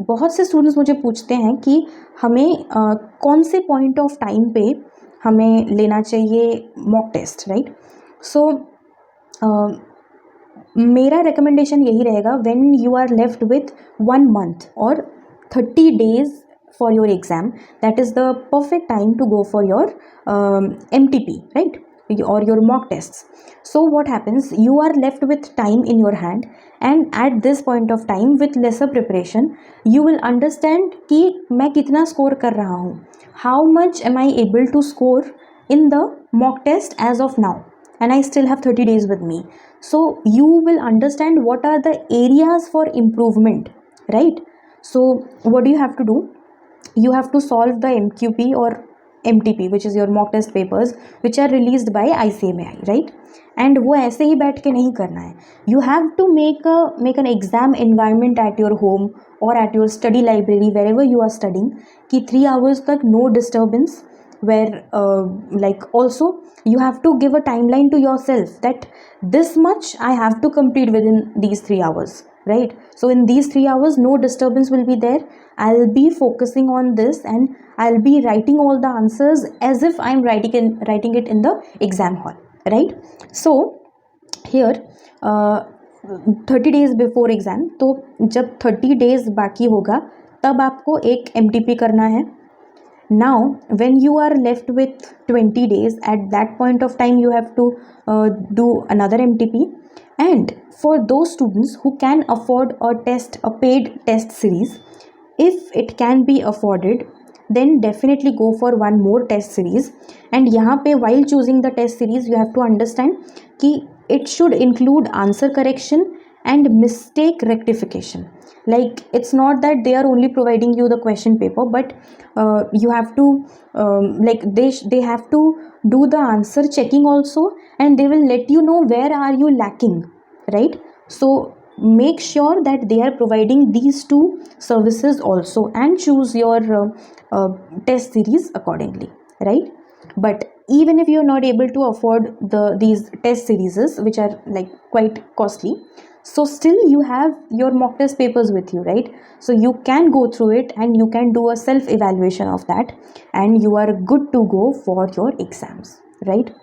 बहुत से स्टूडेंट्स मुझे पूछते हैं कि हमें कौन से पॉइंट ऑफ टाइम पे हमें लेना चाहिए मॉक टेस्ट, राइट? सो मेरा रिकमेंडेशन यही रहेगा, when you are left with 1 month और 30 days for your exam, that is the perfect time to go for your MTP, right? Or your mock tests. So what happens, you are left with time in your hand, and at this point of time with lesser preparation you will understand कि मैं कितना score कर रहा हूँ, how much am I able to score in the mock test as of now, and I still have 30 days with me. So you will understand what are the areas for improvement, right? So what do you have to do? You have to solve the MQP or MTP, which is your mock test papers, which are released by ICMAI, right? And वो ऐसे ही बैठ के नहीं करना है. You have to make an exam environment at your home or at your study library, wherever you are studying, कि 3 hours तक no disturbance, where like also you have to give a timeline to yourself that this much I have to complete within these 3 hours, right? So in these 3 hours no disturbance will be there. I'll be focusing on this and I'll be writing all the answers as if I'm writing it in the exam hall, right? So here 30 days before exam, तो जब 30 days बाकी होगा तब आपको एक MTP करना है. Now when you are left with 20 days, at that point of time you have to do another MTP. And for those students who can afford a paid test series, if it can be afforded, then definitely go for one more test series. And यहाँ पे while choosing the test series you have to understand कि it should include answer correction and mistake rectification. Like it's not that they are only providing you the question paper, but you have to like they have to do the answer checking also, and they will let you know where are you lacking, right? So make sure that they are providing these two services also, and choose your test series accordingly, right? But even if you're not able to afford these test series, which are like quite costly, so still you have your mock test papers with you, right? So you can go through it and you can do a self evaluation of that, and you are good to go for your exams, right?